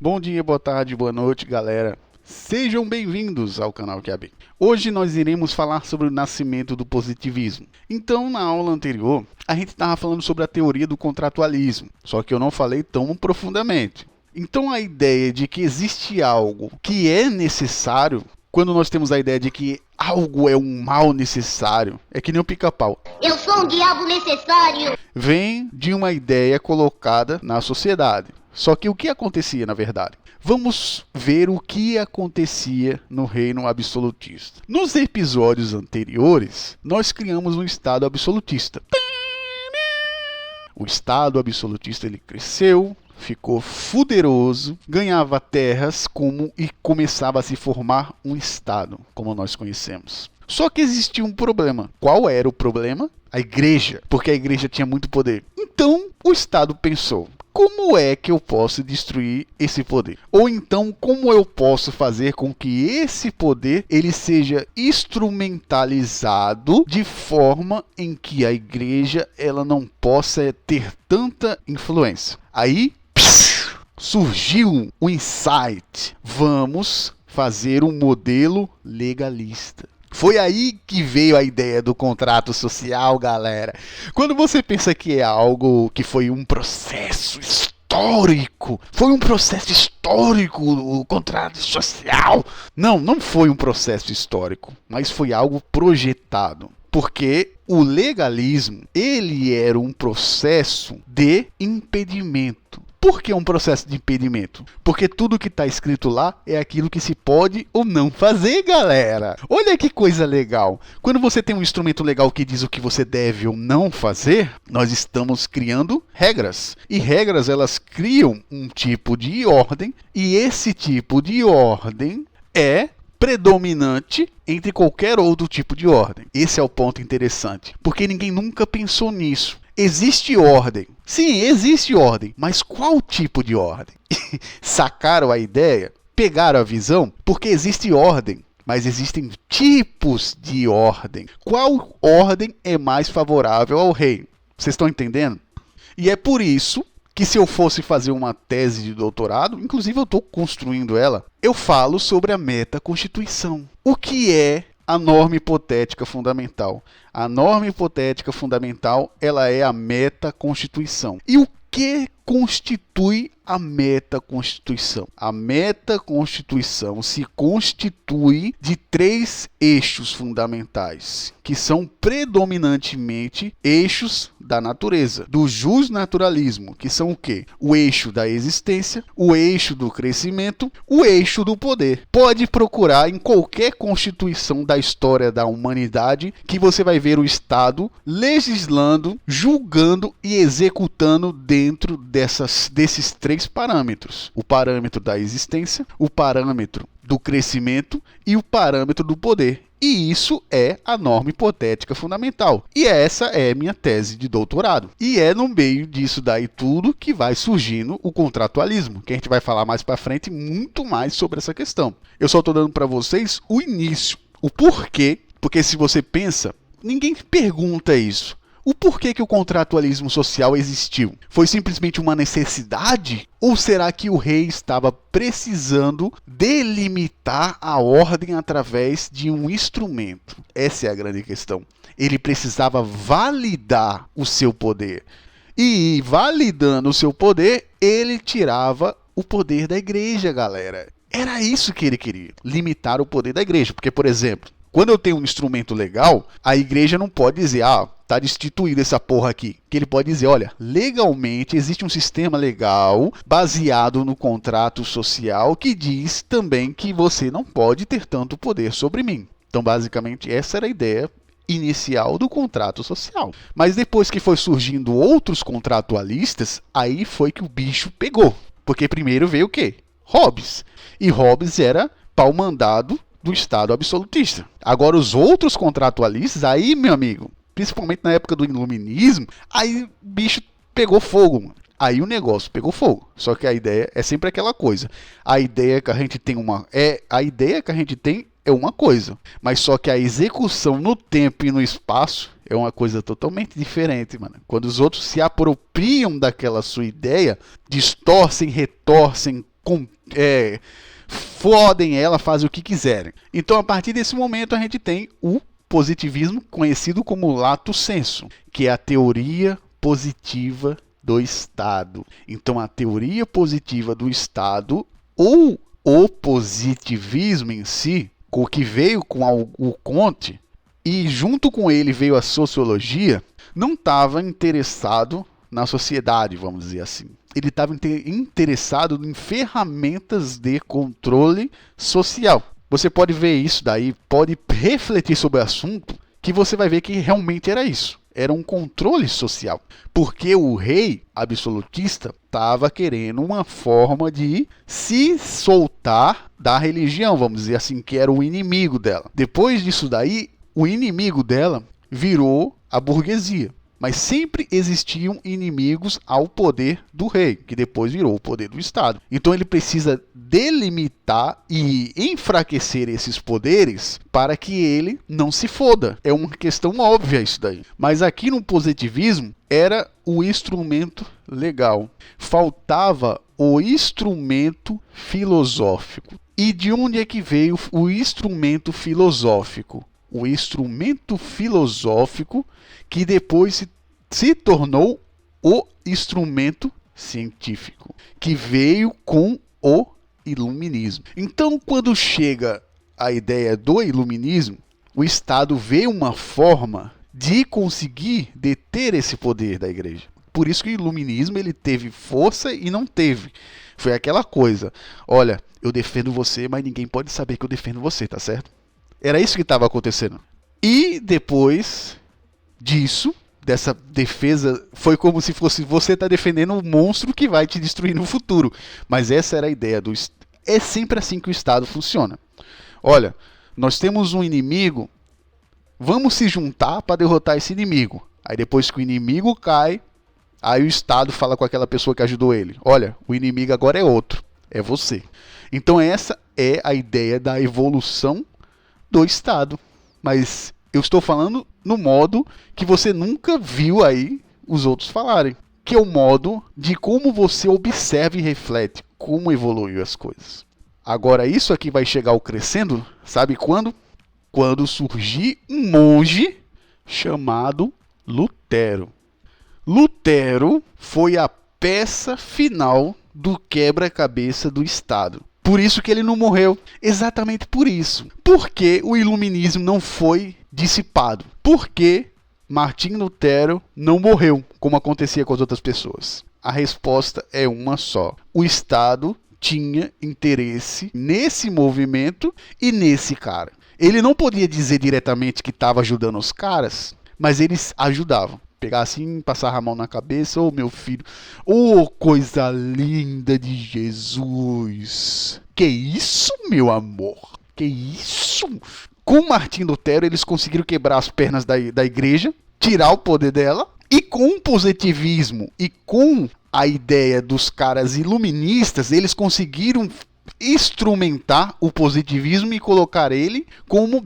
Bom dia, boa tarde, boa noite, galera. Sejam bem-vindos ao canal QAB. Hoje nós iremos falar sobre o nascimento do positivismo. Então, na aula anterior, a gente estava falando sobre a teoria do contratualismo, só que eu não falei tão profundamente. Então, a ideia de que existe algo que é necessário, quando nós temos a ideia de que algo é um mal necessário, é que nem o pica-pau. Eu sou um diabo necessário. Vem de uma ideia colocada na sociedade. Só que o que acontecia na verdade? Vamos ver o que acontecia no reino absolutista. Nos episódios anteriores, nós criamos um Estado absolutista. O Estado absolutista ele cresceu, ficou fuderoso, ganhava terras e começava a se formar um Estado, como nós conhecemos. Só que existia um problema. Qual era o problema? A igreja, porque a igreja tinha muito poder. Então, o Estado pensou: como é que eu posso destruir esse poder? Ou então, como eu posso fazer com que esse poder ele seja instrumentalizado de forma em que a igreja ela não possa ter tanta influência? Aí surgiu o insight: vamos fazer um modelo legalista. Foi aí que veio a ideia do contrato social, galera. Quando você pensa que é algo que foi um processo histórico, o contrato social. Não foi um processo histórico, mas foi algo projetado. Porque o legalismo, ele era um processo de impedimento. Por que um processo de impedimento? Porque tudo que está escrito lá é aquilo que se pode ou não fazer, galera. Olha que coisa legal. Quando você tem um instrumento legal que diz o que você deve ou não fazer, nós estamos criando regras. E regras, elas criam um tipo de ordem. E esse tipo de ordem é predominante entre qualquer outro tipo de ordem. Esse é o ponto interessante. Porque ninguém nunca pensou nisso. Existe ordem. Sim, existe ordem. Mas qual tipo de ordem? Sacaram a ideia? Pegaram a visão? Porque existe ordem, mas existem tipos de ordem. Qual ordem é mais favorável ao rei? Vocês estão entendendo? E é por isso que se eu fosse fazer uma tese de doutorado, inclusive eu estou construindo ela, eu falo sobre a metaconstituição. O que é a norma hipotética fundamental? A norma hipotética fundamental, ela é a metaconstituição. E o que constitui a metaconstituição? A metaconstituição se constitui de 3 eixos fundamentais, que são predominantemente eixos da natureza, do justnaturalismo, que são o quê? O eixo da existência, o eixo do crescimento, o eixo do poder. Pode procurar em qualquer constituição da história da humanidade que você vai ver o Estado legislando, julgando e executando dentro desses 3 parâmetros: o parâmetro da existência, o parâmetro do crescimento e o parâmetro do poder. E isso é a norma hipotética fundamental. E essa é minha tese de doutorado. E é no meio disso daí tudo que vai surgindo o contratualismo, que a gente vai falar mais para frente muito mais sobre essa questão. Eu só estou dando para vocês o início, o porquê, porque se você pensa, ninguém pergunta isso. O porquê que o contratualismo social existiu? Foi simplesmente uma necessidade? Ou será que o rei estava precisando delimitar a ordem através de um instrumento? Essa é a grande questão. Ele precisava validar o seu poder. E validando o seu poder, ele tirava o poder da igreja, galera. Era isso que ele queria, limitar o poder da igreja. Porque, por exemplo, quando eu tenho um instrumento legal, a igreja não pode dizer: tá destituído essa porra aqui. Que ele pode dizer: olha, legalmente existe um sistema legal baseado no contrato social que diz também que você não pode ter tanto poder sobre mim. Então, basicamente, essa era a ideia inicial do contrato social. Mas depois que foi surgindo outros contratualistas, aí foi que o bicho pegou. Porque primeiro veio o quê? Hobbes. E Hobbes era pau-mandado do Estado absolutista. Agora, os outros contratualistas, aí, meu amigo, principalmente na época do iluminismo, aí o bicho pegou fogo, mano. Aí o negócio pegou fogo. Só que a ideia é sempre aquela coisa. A ideia que a gente tem é uma coisa, mas só que a execução no tempo e no espaço é uma coisa totalmente diferente, mano. Quando os outros se apropriam daquela sua ideia, distorcem, retorcem, fodem ela, fazem o que quiserem. Então, a partir desse momento, a gente tem o positivismo, conhecido como lato sensu, que é a teoria positiva do Estado. Então, a teoria positiva do Estado, ou o positivismo em si, o que veio com o Comte, e junto com ele veio a sociologia, não estava interessado na sociedade, vamos dizer assim. Ele estava interessado em ferramentas de controle social. Você pode ver isso daí, pode refletir sobre o assunto, que você vai ver que realmente era isso. Era um controle social. Porque o rei absolutista estava querendo uma forma de se soltar da religião, vamos dizer assim, que era o inimigo dela. Depois disso daí, o inimigo dela virou a burguesia. Mas sempre existiam inimigos ao poder do rei, que depois virou o poder do Estado. Então ele precisa delimitar e enfraquecer esses poderes para que ele não se foda. É uma questão óbvia isso daí. Mas aqui no positivismo era o instrumento legal. Faltava o instrumento filosófico. E de onde é que veio o instrumento filosófico? O instrumento filosófico que depois se tornou o instrumento científico, que veio com o iluminismo. Então, quando chega a ideia do iluminismo, o Estado vê uma forma de conseguir deter esse poder da igreja. Por isso que o iluminismo ele teve força e não teve. Foi aquela coisa, olha, eu defendo você, mas ninguém pode saber que eu defendo você, tá certo? Era isso que estava acontecendo. E depois disso, dessa defesa, foi como se fosse você tá defendendo um monstro que vai te destruir no futuro. Mas essa era a ideia do... É sempre assim que o Estado funciona. Olha, nós temos um inimigo, vamos se juntar para derrotar esse inimigo. Aí depois que o inimigo cai, aí o Estado fala com aquela pessoa que ajudou ele. Olha, o inimigo agora é outro, é você. Então essa é a ideia da evolução do Estado. Mas eu estou falando no modo que você nunca viu aí os outros falarem. Que é o modo de como você observa e reflete como evoluiu as coisas. Agora isso aqui vai chegar ao crescendo, sabe quando? Quando surgir um monge chamado Lutero. Lutero foi a peça final do quebra-cabeça do Estado. Por isso que ele não morreu. Exatamente por isso. Por que o iluminismo não foi dissipado? Por que Martim Lutero não morreu, como acontecia com as outras pessoas? A resposta é uma só. O Estado tinha interesse nesse movimento e nesse cara. Ele não podia dizer diretamente que estava ajudando os caras, mas eles ajudavam. Pegar assim, passar a mão na cabeça, ô meu filho, ô coisa linda de Jesus. Que isso, meu amor? Que isso? Com Martim Lutero, eles conseguiram quebrar as pernas da igreja, tirar o poder dela, e com o positivismo e com a ideia dos caras iluministas, eles conseguiram instrumentar o positivismo e colocar ele como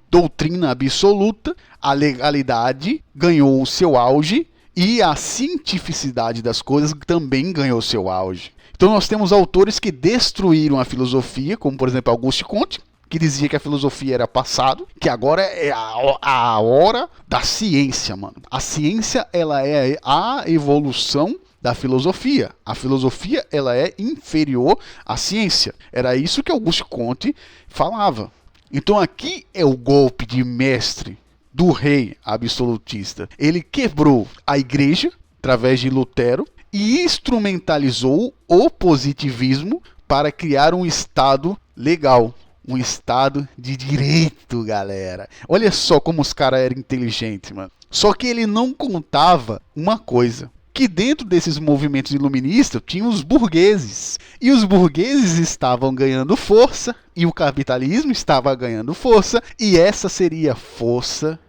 doutrina absoluta. A legalidade ganhou o seu auge e a cientificidade das coisas também ganhou o seu auge. Então nós temos autores que destruíram a filosofia, como por exemplo Auguste Comte, que dizia que a filosofia era passado, que agora é a hora da ciência, mano. A ciência, ela é a evolução da filosofia. A filosofia, ela é inferior à ciência. Era isso que Auguste Comte falava. Então aqui é o golpe de mestre do rei absolutista. Ele quebrou a igreja através de Lutero e instrumentalizou o positivismo para criar um Estado legal, um Estado de direito, galera. Olha só como os caras eram inteligentes, mano. Só que ele não contava uma coisa, que dentro desses movimentos iluministas tinham os burgueses. E os burgueses estavam ganhando força, e o capitalismo estava ganhando força, e essa seria a força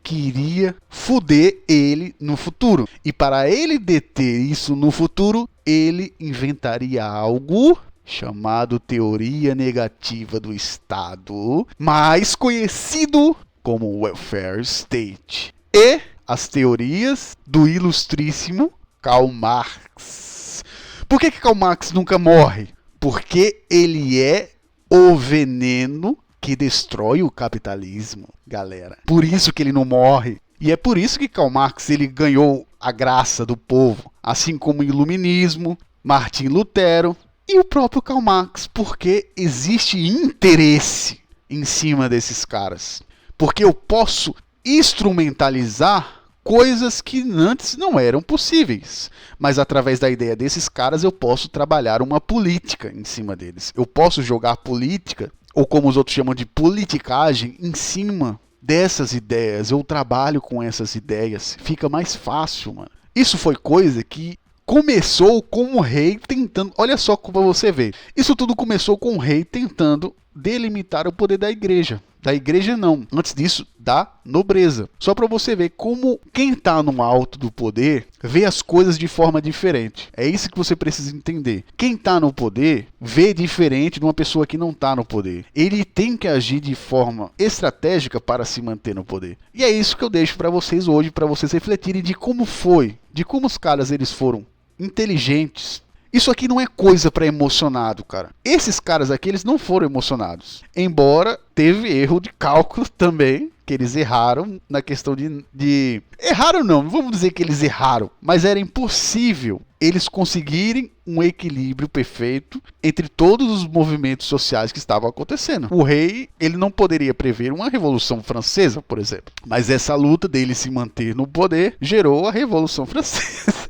que iria foder ele no futuro. E para ele deter isso no futuro, ele inventaria algo chamado teoria negativa do Estado, mais conhecido como welfare state. E as teorias do ilustríssimo Karl Marx. Por que Karl Marx nunca morre? Porque ele é o veneno que destrói o capitalismo, galera. Por isso que ele não morre. E é por isso que Karl Marx ele ganhou a graça do povo, assim como o Iluminismo, Martim Lutero e o próprio Karl Marx, porque existe interesse em cima desses caras. Porque eu posso instrumentalizar coisas que antes não eram possíveis. Mas através da ideia desses caras eu posso trabalhar uma política em cima deles. Eu posso jogar política, ou como os outros chamam de politicagem, em cima dessas ideias. Eu trabalho com essas ideias. Fica mais fácil, mano. Isso foi coisa que começou com o rei tentando... Olha só como você vê. Isso tudo começou com o rei tentando delimitar o poder da igreja. Da igreja não. Antes disso, da nobreza. Só para você ver como quem está no alto do poder vê as coisas de forma diferente. É isso que você precisa entender. Quem está no poder vê diferente de uma pessoa que não está no poder. Ele tem que agir de forma estratégica para se manter no poder. E é isso que eu deixo para vocês hoje, para vocês refletirem de como foi, de como os caras eles foram inteligentes. Isso aqui não é coisa para emocionado, cara. Esses caras aqui, eles não foram emocionados. Embora teve erro de cálculo também, que eles erraram na questão de... Erraram não vamos dizer que eles erraram. Mas era impossível eles conseguirem um equilíbrio perfeito entre todos os movimentos sociais que estavam acontecendo. O rei, ele não poderia prever uma Revolução Francesa, por exemplo. Mas essa luta dele se manter no poder gerou a Revolução Francesa.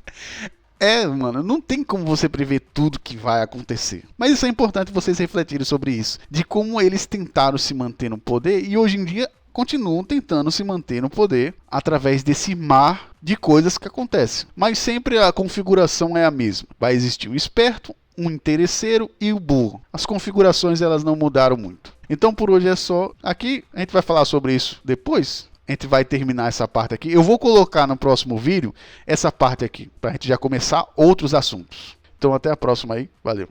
Mano, não tem como você prever tudo que vai acontecer. Mas isso é importante vocês refletirem sobre isso. De como eles tentaram se manter no poder e hoje em dia continuam tentando se manter no poder através desse mar de coisas que acontecem. Mas sempre a configuração é a mesma. Vai existir o esperto, um interesseiro e o burro. As configurações elas não mudaram muito. Então por hoje é só. Aqui a gente vai falar sobre isso depois. A gente vai terminar essa parte aqui. Eu vou colocar no próximo vídeo essa parte aqui, para a gente já começar outros assuntos. Então até a próxima aí. Valeu.